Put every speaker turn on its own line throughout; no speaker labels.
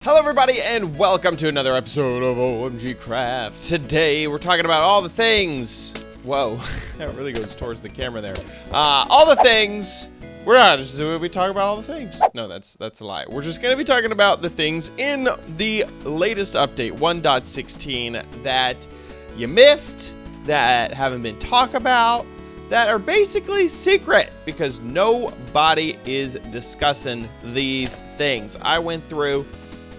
Hello everybody and welcome to another episode of OMG Craft. Today we're talking about all the things. Whoa, that really goes towards the camera there. All the things. We're not just going to be talking about all the things. No, that's a lie. We're just going to be talking about the things in the latest update 1.16 that you missed, that haven't been talked about, that are basically secret because nobody is discussing these things. I went through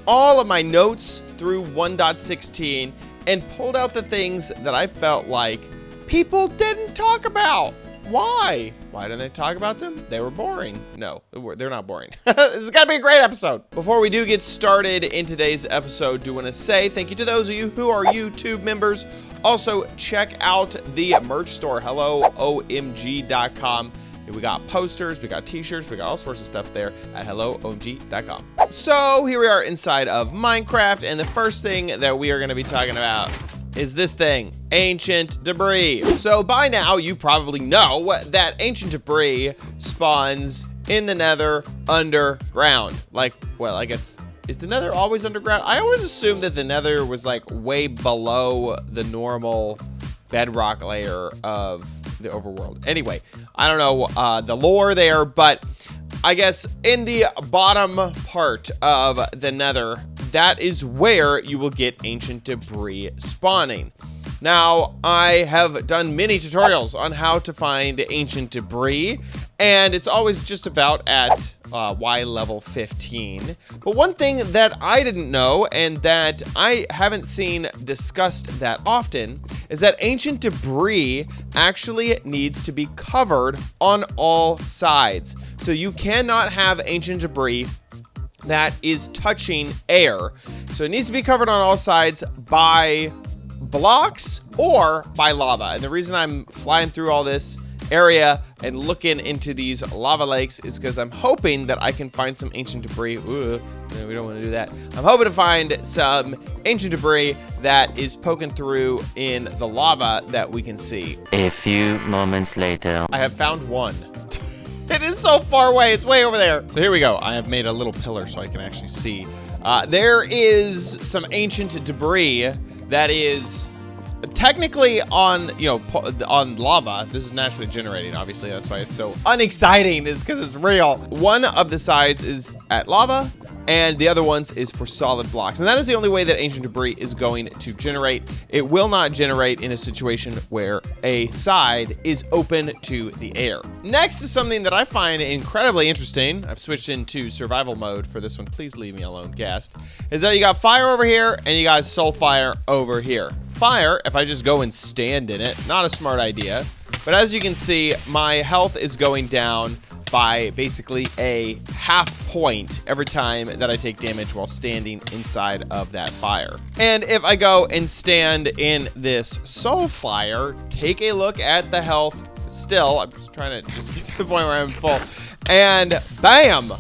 all of my notes through 1.16 and pulled out the things that I felt like people didn't talk about. Why? Why didn't they talk about them? They were boring. No, they're not boring. This is gonna be a great episode. Before we do get started in today's episode, do want to say thank you to those of you who are YouTube members. Also, check out the merch store, helloomg.com. We got posters, we got t-shirts, we got all sorts of stuff there at helloomg.com. So here we are inside of Minecraft, and the first thing that we are going to be talking about is this thing, ancient debris. So by now you probably know that ancient debris spawns in the Nether underground. Like, well, I guess, is the Nether always underground? I always assumed that the Nether was like way below the normal bedrock layer of the overworld. Anyway, I don't know the lore there, but I guess in the bottom part of the Nether, that is where you will get ancient debris spawning. Now, I have done many tutorials on how to find ancient debris, and it's always just about at Y level 15. But one thing that I didn't know, and that I haven't seen discussed that often, is that ancient debris actually needs to be covered on all sides. So you cannot have ancient debris that is touching air. So it needs to be covered on all sides by blocks or by lava. And the reason I'm flying through all this area and looking into these lava lakes is because I'm hoping that I can find some ancient debris. Ooh, no, we don't want to do that. I'm hoping to find some ancient debris that is poking through in the lava that we can see.
A few moments later.
I have found one. It is so far away. It's way over there. So here we go. I have made a little pillar so I can actually see. There is some ancient debris that is technically on, on lava. This is naturally generating, obviously. That's why it's so unexciting, is because it's real. One of the sides is at lava, and the other ones is for solid blocks. And that is the only way that ancient debris is going to generate. It will not generate in a situation where a side is open to the air. Next is something that I find incredibly interesting. I've switched into survival mode for this one. Please leave me alone, Gast. Is that you got fire over here and you got soul fire over here. Fire, if I just go and stand in it, not a smart idea. But as you can see, my health is going down by basically a half point every time that I take damage while standing inside of that fire. And if I go and stand in this soul fire, take a look at the health still. I'm just trying to just get to the point where I'm full. And bam!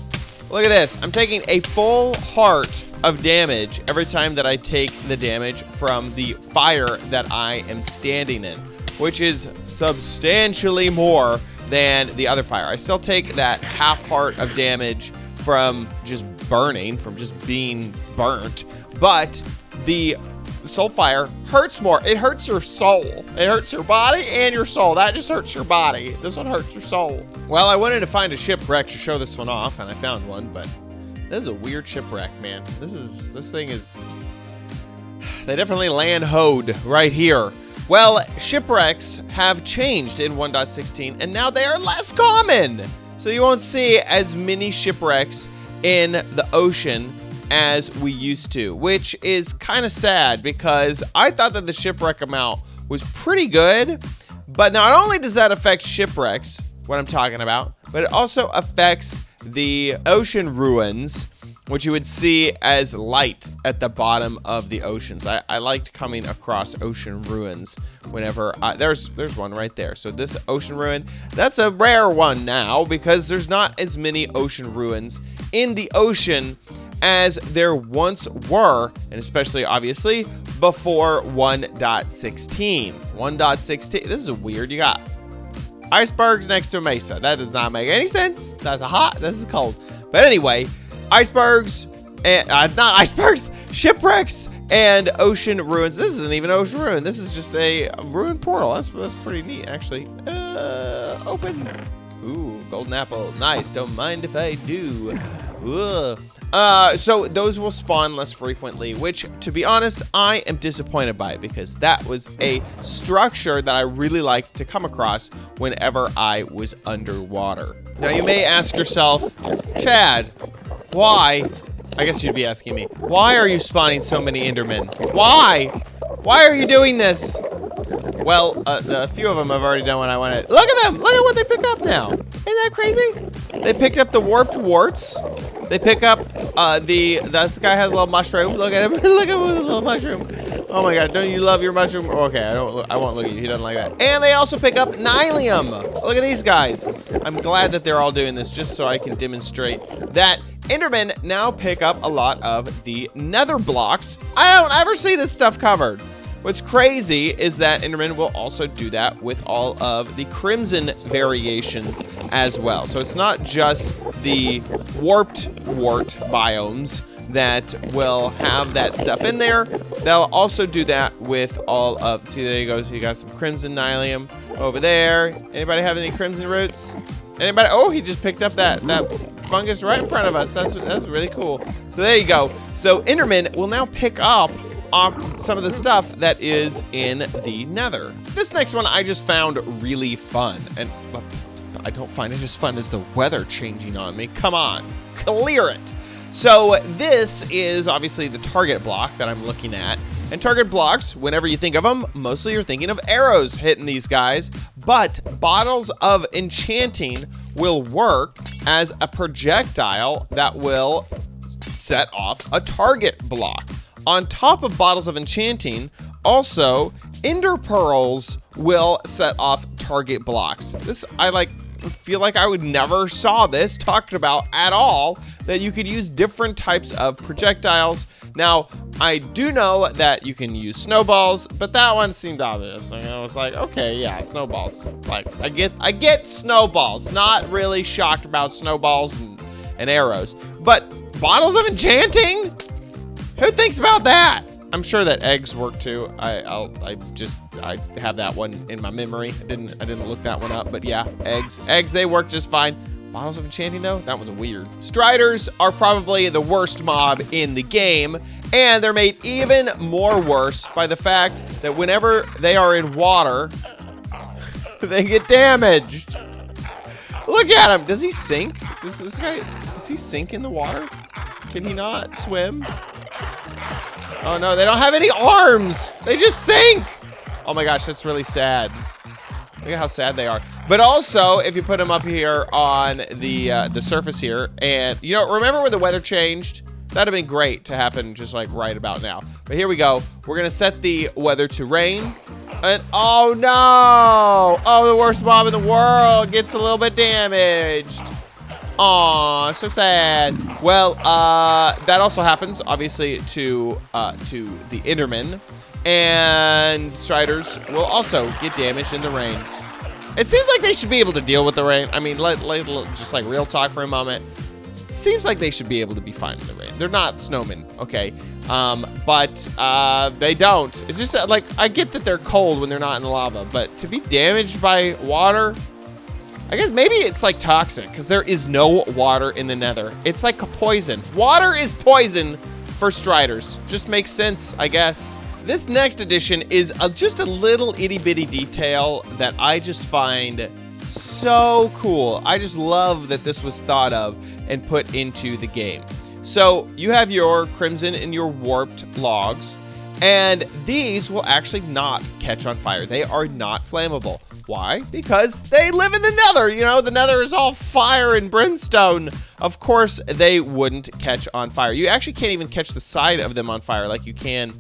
Look at this. I'm taking a full heart of damage every time that I take the damage from the fire that I am standing in, which is substantially more than the other fire. I still take that half heart of damage from just burning, from just being burnt, but the soul fire hurts more. It hurts your soul. It hurts your body and your soul. That just hurts your body. This one hurts your soul. Well, I wanted to find a shipwreck to show this one off, and I found one, but this is a weird shipwreck, man. This thing is, they definitely land hoed right here. Well, shipwrecks have changed in 1.16, and now they are less common. So you won't see as many shipwrecks in the ocean as we used to, which is kind of sad because I thought that the shipwreck amount was pretty good. But not only does that affect shipwrecks, what I'm talking about, but it also affects the ocean ruins, which you would see as light at the bottom of the oceans. I liked coming across ocean ruins whenever there's one right there. So this ocean ruin, that's a rare one now because there's not as many ocean ruins in the ocean as there once were, and especially obviously before 1.16. 1.16, this is weird. You got icebergs next to a mesa. That does not make any sense. That's hot, this is cold. But anyway, icebergs, and not icebergs, shipwrecks, and ocean ruins. This isn't even ocean ruin. This is just a ruin portal. That's pretty neat, actually. Open. Ooh, golden apple. Nice. Don't mind if I do. So those will spawn less frequently, which, to be honest, I am disappointed by, because that was a structure that I really liked to come across whenever I was underwater. Now, you may ask yourself, Chad, why? I guess you'd be asking me, why are you spawning so many Endermen? Why? Why are you doing this? Well, a few of them have already done what I wanted. Look at them! Look at what they pick up now. Isn't that crazy? They picked up the warped warts. They pick up this guy has a little mushroom. Look at him. Look at him with a little mushroom. Oh my god, don't you love your mushroom? Okay, I won't look at you. He doesn't like that. And they also pick up nylium. Look at these guys. I'm glad that they're all doing this just so I can demonstrate that Endermen now pick up a lot of the nether blocks. I don't ever see this stuff covered. What's crazy is that Enderman will also do that with all of the crimson variations as well. So it's not just the warped wart biomes that will have that stuff in there. They'll also do that with all of, see, there you go. So you got some crimson nylium over there. Anybody have any crimson roots? Anybody? Oh, he just picked up that fungus right in front of us. That's really cool. So there you go. So Enderman will now pick up some of the stuff that is in the nether. This next one I just found really fun, and I don't find it as fun as the weather changing on me. Come on, clear it. So this is obviously the target block that I'm looking at, and target blocks, whenever you think of them, mostly you're thinking of arrows hitting these guys, but bottles of enchanting will work as a projectile that will set off a target block. On top of bottles of enchanting, also ender pearls will set off target blocks. This, I feel like I would never saw this talked about at all, that you could use different types of projectiles. Now, I do know that you can use snowballs, but that one seemed obvious. I was like, okay, yeah, snowballs. Like, I get snowballs. Not really shocked about snowballs and arrows, but bottles of enchanting? Who thinks about that? I'm sure that eggs work too. I have that one in my memory. I didn't look that one up, but yeah, eggs they work just fine. Bottles of enchanting though, that was weird. Striders are probably the worst mob in the game, and they're made even more worse by the fact that whenever they are in water, they get damaged. Look at him. Does he sink? Does he sink in the water? Can he not swim? Oh no, they don't have any arms. They just sink. Oh my gosh, that's really sad. Look at how sad they are. But also, if you put them up here on the surface here, and you know, remember when the weather changed? That'd have been great to happen just like right about now. But here we go. We're gonna set the weather to rain. And oh no! Oh, the worst mob in the world gets a little bit damaged. Aw, so sad. Well, that also happens, obviously, to the Endermen. And Striders will also get damaged in the rain. It seems like they should be able to deal with the rain. I mean, just like real talk for a moment. Seems like they should be able to be fine in the rain. They're not snowmen, okay? But they don't. It's just like, I get that they're cold when they're not in the lava, but to be damaged by water, I guess maybe it's like toxic because there is no water in the nether. It's like a poison. Water is poison for Striders. Just makes sense, I guess. This next addition is just a little itty bitty detail that I just find so cool. I just love that this was thought of and put into the game. So you have your crimson and your warped logs, and these will actually not catch on fire. They are not flammable. Why? Because they live in the nether. You know, the nether is all fire and brimstone. Of course, they wouldn't catch on fire. You actually can't even catch the side of them on fire like you can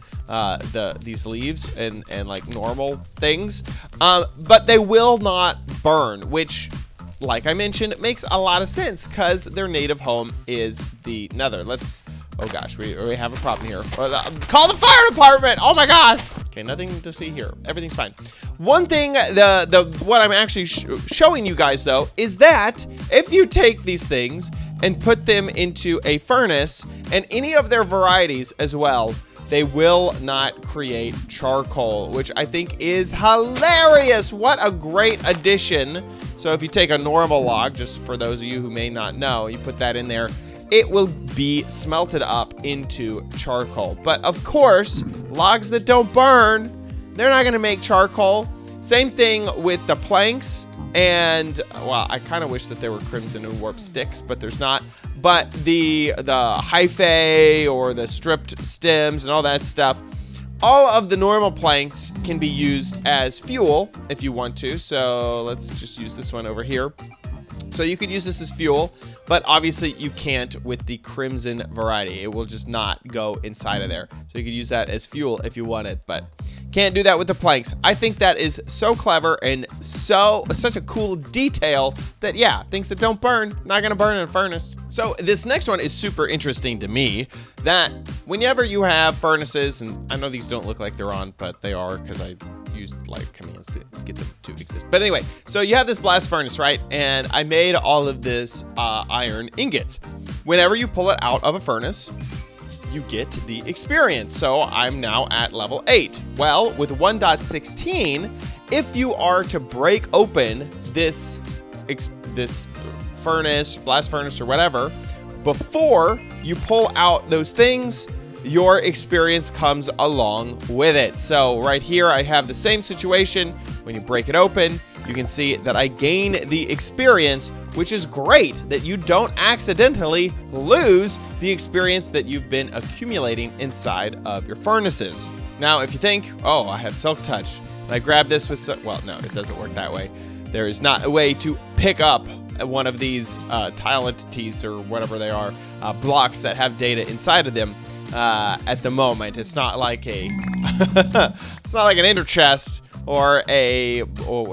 these leaves and like normal things. But they will not burn, which, like I mentioned, it makes a lot of sense because their native home is the nether. Oh gosh, we have a problem here. Call the fire department! Oh my gosh! Okay, nothing to see here. Everything's fine. One thing, what I'm actually showing you guys though, is that if you take these things and put them into a furnace, and any of their varieties as well, they will not create charcoal, which I think is hilarious. What a great addition. So if you take a normal log, just for those of you who may not know, you put that in there, it will be smelted up into charcoal. But of course, logs that don't burn, they're not gonna make charcoal. Same thing with the planks. And, well, I kind of wish that there were crimson and warp sticks, but there's not. But the hyphae or the stripped stems and all that stuff, all of the normal planks can be used as fuel if you want to. So let's just use this one over here. So you could use this as fuel, but obviously you can't with the crimson variety. It will just not go inside of there. So you could use that as fuel if you wanted, but can't do that with the planks. I think that is so clever and such a cool detail that, yeah, things that don't burn, not gonna burn in a furnace. So this next one is super interesting to me, that whenever you have furnaces, and I know these don't look like they're on, but they are because I used like commands to get them to exist. But anyway, so you have this blast furnace, right? And I made all of this iron ingots. Whenever you pull it out of a furnace, you get the experience. So I'm now at level 8. Well, with 1.16, if you are to break open this furnace, blast furnace or whatever, before you pull out those things, your experience comes along with it. So right here, I have the same situation. When you break it open, you can see that I gain the experience, which is great that you don't accidentally lose the experience that you've been accumulating inside of your furnaces. Now, if you think, oh, I have Silk Touch, and I grab this with, well, no, it doesn't work that way. There is not a way to pick up one of these tile entities or whatever they are, blocks that have data inside of them. At the moment, it's not like a it's not like an ender chest or a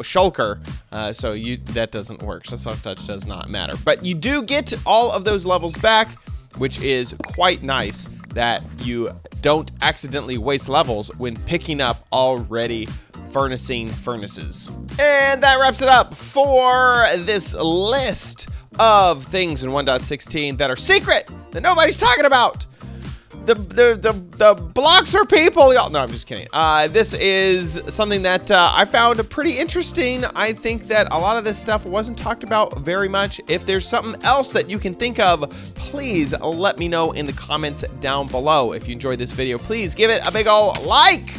shulker, so that doesn't work. So Silk Touch does not matter, but you do get all of those levels back, which is quite nice that you don't accidentally waste levels when picking up already furnacing furnaces. And that wraps it up for this list of things in 1.16 that are secret that nobody's talking about. The blocks are people, y'all. No, I'm just kidding. This is something that I found pretty interesting. I think that a lot of this stuff wasn't talked about very much. If there's something else that you can think of, please let me know in the comments down below. If you enjoyed this video, please give it a big ol' like.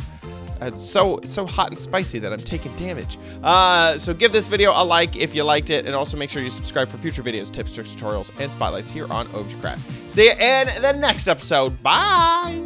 It's so hot and spicy that I'm taking damage. So give this video a like if you liked it, and also make sure you subscribe for future videos, tips, tricks, tutorials, and spotlights here on OBJCraft. See you in the next episode. Bye!